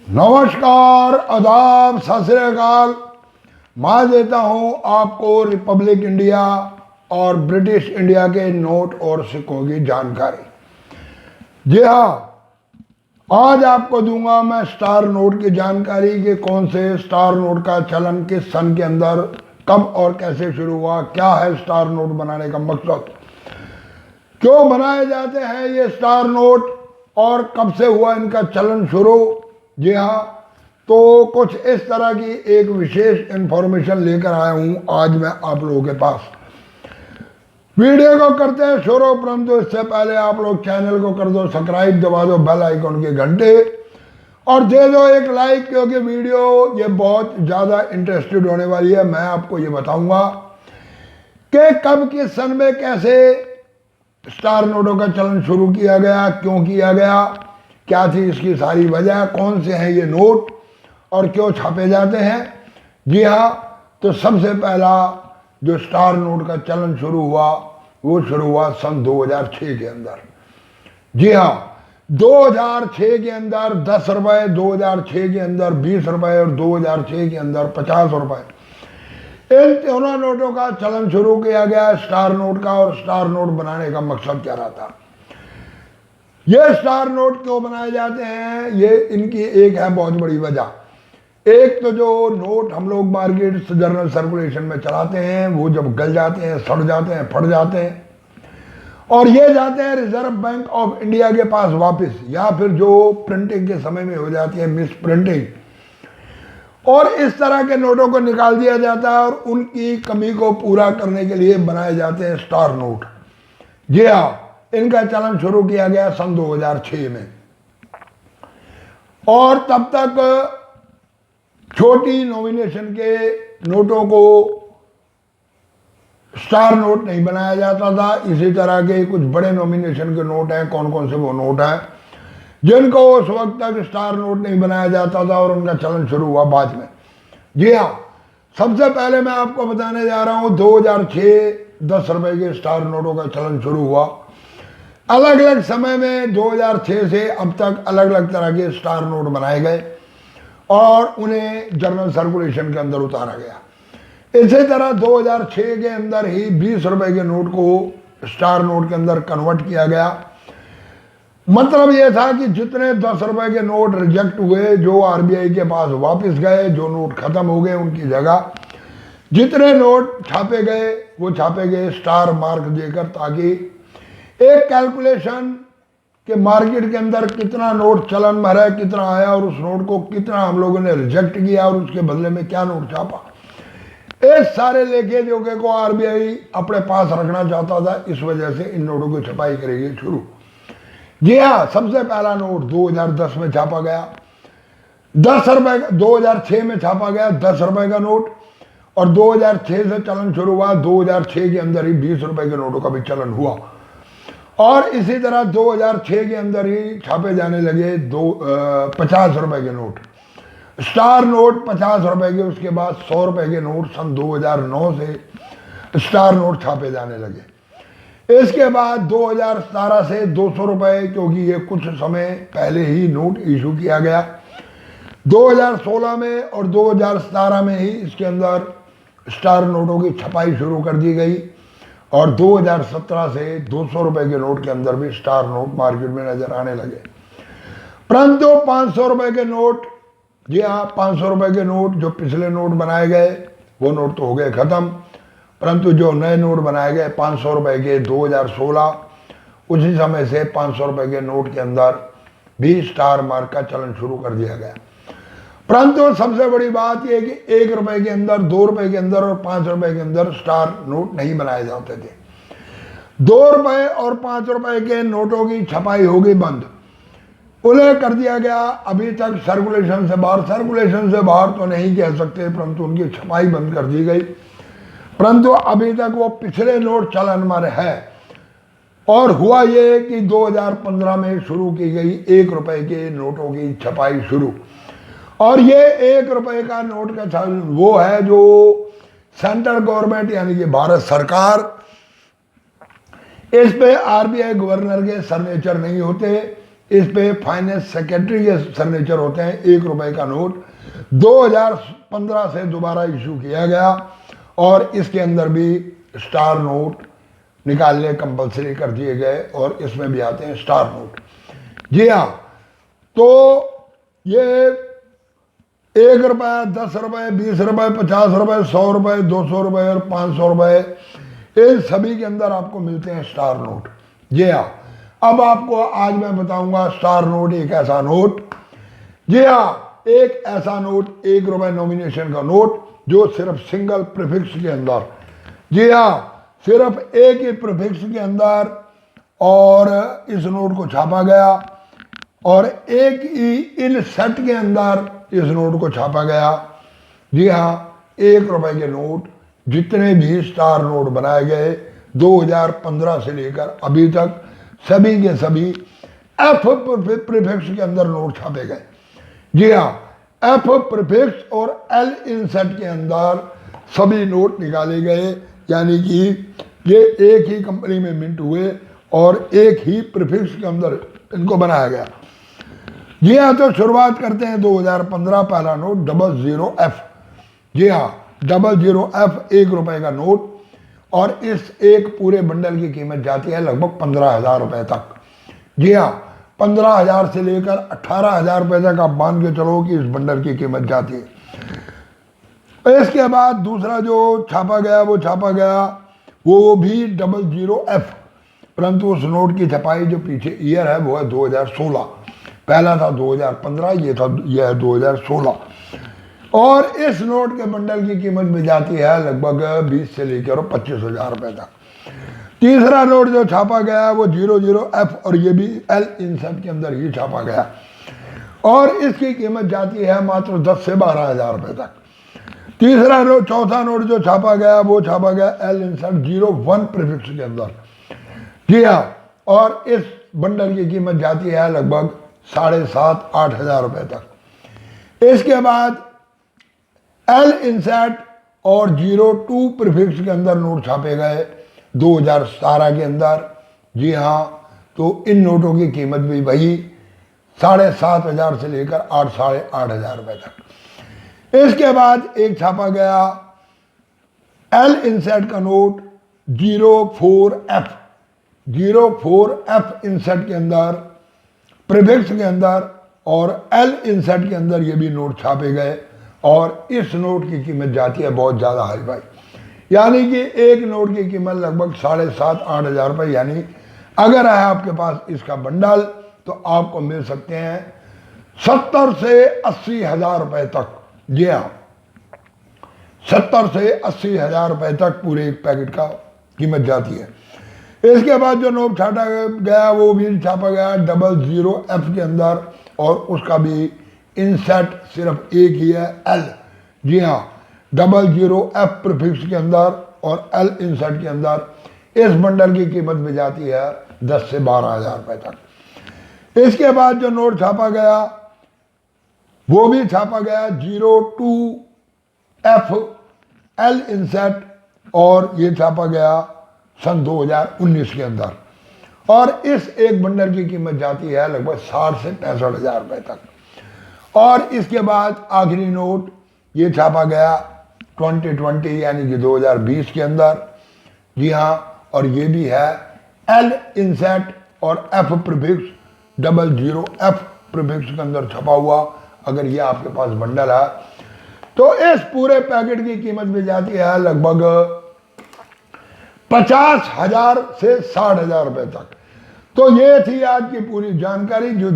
नमस्कार, आदाब, सत श्री अकाल। मैं देता हूं आपको रिपब्लिक इंडिया और ब्रिटिश इंडिया के नोट और सिक्कों की जानकारी। जी हाँ, आज आपको दूंगा मैं स्टार नोट की जानकारी कि कौन से स्टार नोट का चलन किस सन के अंदर कब और कैसे शुरू हुआ, क्या है स्टार नोट बनाने का मकसद, क्यों बनाए जाते हैं ये स्टार नोट और कब से हुआ इनका चलन शुरू। जी हाँ, तो कुछ इस तरह की एक विशेष इंफॉर्मेशन लेकर आया हूं आज मैं आप लोगों के पास। वीडियो को करते हैं शुरू, परंतु इससे पहले आप लोग चैनल को कर दो सब्सक्राइब, दबा दो बेल आइकन के घंटे और दे दो एक लाइक, क्योंकि वीडियो ये बहुत ज़्यादा इंटरेस्टेड होने वाली है। मैं आपको ये बताऊंगा कि कब किस सन में कैसे स्टार नोटों का चलन शुरू किया गया, क्यों किया गया, क्या थी इसकी सारी वजह, कौन से हैं ये नोट और क्यों छापे जाते हैं। जी हाँ, तो सबसे पहला जो स्टार नोट का चलन शुरू हुआ वो शुरू हुआ सन 2006 के अंदर। जी हाँ, 2006 के अंदर 10 रुपए, 2006 के अंदर 20 रुपए और 2006 के अंदर 50 रुपए, इन तीनों नोटों का चलन शुरू किया गया स्टार नोट का। और स्टार नोट बनाने का मकसद क्या रहा था, ये स्टार नोट क्यों बनाए जाते हैं, ये इनकी एक है बहुत बड़ी वजह। एक तो जो नोट हम लोग मार्केट जनरल सर्कुलेशन में चलाते हैं वो जब गल जाते हैं, सड़ जाते हैं, फट जाते हैं और ये जाते हैं रिजर्व बैंक ऑफ इंडिया के पास वापस, या फिर जो प्रिंटिंग के समय में हो जाती है मिस प्रिंटिंग, और इस तरह के नोटों को निकाल दिया जाता है और उनकी कमी को पूरा करने के लिए बनाए जाते हैं स्टार नोट। जी हाँ, इनका चलन शुरू किया गया सन 2006 में और तब तक छोटी नॉमिनेशन के नोटों को स्टार नोट नहीं बनाया जाता था। इसी तरह के कुछ बड़े नॉमिनेशन के नोट हैं, कौन कौन से वो नोट हैं जिनको उस वक्त तक स्टार नोट नहीं बनाया जाता था और उनका चलन शुरू हुआ बाद में। जी हाँ, सबसे पहले मैं आपको बताने जा रहा हूं 2006 10 रुपए के स्टार नोटों का चलन शुरू हुआ। अलग अलग समय में 2006 से अब तक अलग अलग तरह के स्टार नोट बनाए गए और उन्हें जनरल सर्कुलेशन के अंदर उतारा गया। इसी तरह 2006 के अंदर ही 20 रुपए के नोट को स्टार नोट के अंदर कन्वर्ट किया गया। मतलब यह था कि जितने 10 रुपए के नोट रिजेक्ट हुए, जो आरबीआई के पास वापस गए, जो नोट खत्म हो गए, उनकी जगह जितने नोट छापे गए वो छापे गए स्टार मार्क देकर, ताकि एक कैलकुलेशन कि मार्केट के अंदर कितना नोट चलन में रहा, कितना आया और उस नोट को कितना हम लोगों ने रिजेक्ट किया और उसके बदले में क्या नोट छापा, इस सारे लेखे जोखे को आरबीआई अपने पास रखना चाहता था। इस वजह से इन नोटों की छपाई करेगी शुरू। जी हाँ, सबसे पहला नोट 2010 में छापा गया 10 रुपए का, 2006 में छापा गया 10 रुपए का नोट और 2006 से चलन शुरू हुआ। 2006 के अंदर ही 20 रुपए के नोटों का भी चलन हुआ और इसी तरह 2006 के अंदर ही छापे जाने लगे 50 रुपए के नोट, स्टार नोट 50 रुपए के। उसके बाद 100 रुपए के नोट सन 2009 से स्टार नोट छापे जाने लगे। इसके बाद 2017 से 200 रुपए, क्योंकि ये कुछ समय पहले ही नोट इशू किया गया 2016 में और 2017 में ही इसके अंदर स्टार नोटों की छपाई शुरू कर दी गई और 2017 से 200 रुपए के नोट के अंदर भी स्टार नोट मार्केट में नजर आने लगे। परंतु 500 रुपए के नोट, जी हाँ, 500 रुपए के नोट जो पिछले नोट बनाए गए वो नोट तो हो गए खत्म, परंतु जो नए नोट बनाए गए 500 रुपए के 2016, उसी समय से 500 रुपए के नोट के अंदर भी स्टार मार्क का चलन शुरू कर दिया गया। परंतु सबसे बड़ी बात यह कि 1 रुपए के अंदर, 2 रुपए के अंदर और 5 रुपए के अंदर स्टार नोट नहीं बनाए जाते थे। 2 रुपए और 5 रुपए के नोटों की छपाई हो गई बंद, उन्हें कर दिया गया अभी तक सर्कुलेशन से बाहर। सर्कुलेशन से बाहर तो नहीं कह सकते, परंतु उनकी छपाई बंद कर दी गई। परंतु अभी तक वो पिछले नोट चलन में है और हुआ ये कि 2015 में शुरू की गई 1 रुपए के नोटों की छपाई शुरू। और ये 1 रुपए का नोट का चलन वो है जो सेंट्रल गवर्नमेंट यानी कि भारत सरकार, इस पे आरबीआई गवर्नर के सिग्नेचर नहीं होते, इस पे फाइनेंस सेक्रेटरी के सिग्नेचर होते हैं। 1 रुपए का नोट 2015 से दोबारा इशू किया गया और इसके अंदर भी स्टार नोट निकालने कंपलसरी कर दिए गए और इसमें भी आते हैं स्टार नोट। जी हाँ, तो ये 1 रुपए, 10 रुपए, 20 रुपए, 50 रुपए, 100 रुपए, 200 रुपए और 500 रुपए, इन सभी के अंदर आपको मिलते हैं स्टार नोट। जी हाँ, अब आपको आज मैं बताऊंगा स्टार नोट एक ऐसा नोट, जी हाँ, एक ऐसा नोट 1 रुपए नॉमिनेशन का नोट जो सिर्फ सिंगल प्रीफिक्स के अंदर, जी हाँ, सिर्फ एक ही प्रीफिक्स के अंदर और इस नोट को छापा गया और एक ही इन सेट के अंदर इस नोट को छापा गया। जी हाँ, 1 रुपए के नोट जितने भी स्टार नोट बनाए गए 2015 से लेकर अभी तक सभी के सभी एफ प्रीफिक्स के अंदर नोट छापे गए। जी हाँ, एफ प्रीफिक्स और एल इनसेट के अंदर सभी नोट निकाले गए, यानी कि ये एक ही कंपनी में मिंट हुए और एक ही प्रीफिक्स के अंदर इनको बनाया गया। जी हाँ, तो शुरुआत करते हैं 2015 पहला नोट 00F। जी हाँ, 00F 1 रुपए का नोट और इस एक पूरे बंडल की कीमत जाती है लगभग 15,000 रुपए तक। जी हाँ, 15,000 से लेकर 18,000 रुपए तक आप मान के चलो कि इस बंडल की कीमत जाती है। इसके बाद दूसरा जो छापा गया वो छापा गया वो भी 00F, परंतु उस नोट की छपाई जो पीछे ईयर है वो है 2016। पहला था 2015, यह है 2016 और इस नोट के बंडल की कीमत में जाती है लगभग 20 से लेकर 25,000 रुपए तक। तीसरा नोट जो छापा गया वो 00F और ये भी एल इनसेट के अंदर ही छापा गया और इसकी कीमत जाती है मात्र 10 से 12,000 रुपए तक। तीसरा नोट, चौथा नोट जो छापा गया वो छापा गया एल इनसेट 01 प्रीफिक्स के अंदर। जी हाँ, और इस बंडल की कीमत जाती है लगभग 7,500-8 हजार रुपए तक। इसके बाद एल इनसेट और 02 प्रीफिक्स के अंदर नोट छापे गए 2017 के अंदर। जी हाँ, तो इन नोटों की कीमत भी वही 7,500 से लेकर 8-8.5 हजार रुपए तक। इसके बाद एक छापा गया एल इनसेट का नोट 04F। 04F इनसेट के अंदर, प्रीफिक्स के अंदर और एल इनसेट के अंदर ये भी नोट छापे गए और इस नोट की कीमत जाती है बहुत ज़्यादा हाई फाई, यानी कि एक नोट की कीमत लगभग 7,500-8 हजार रुपये, यानी अगर है आपके पास इसका बंडल तो आपको मिल सकते हैं 70 से 80 हजार रुपये तक। जी हाँ, 70 से 80 हजार रुपये तक पूरे एक पैकेट का कीमत जाती है। इसके बाद जो नोट छाटा गया वो भी छापा गया 00F के अंदर और उसका भी इनसेट सिर्फ एक ही है, एल। जी हाँ, 00F प्रीफिक्स के अंदर और एल इनसेट के अंदर इस बंडल की कीमत में जाती है 10 से 12 हजार रुपये तक। इसके बाद जो नोट छापा गया वो भी छापा गया 02F एल इनसेट और ये छापा गया सन 2019 के अंदर और इस एक बंडल की कीमत जाती है लगभग 60 से 65 हजार रुपये तक। और इसके बाद आखिरी नोट ये छापा गया 2020 यानी कि 2020 के अंदर। जी हाँ, और ये भी है एल इनसेट और एफ प्रीफिक्स 00F प्रीफिक्स के अंदर छपा हुआ। अगर ये आपके पास बंडल है तो इस पूरे पैकेट की कीमत में जाती है लगभग 50,000 से 60,000 रुपए तक। तो ये थी आज की पूरी जानकारी जो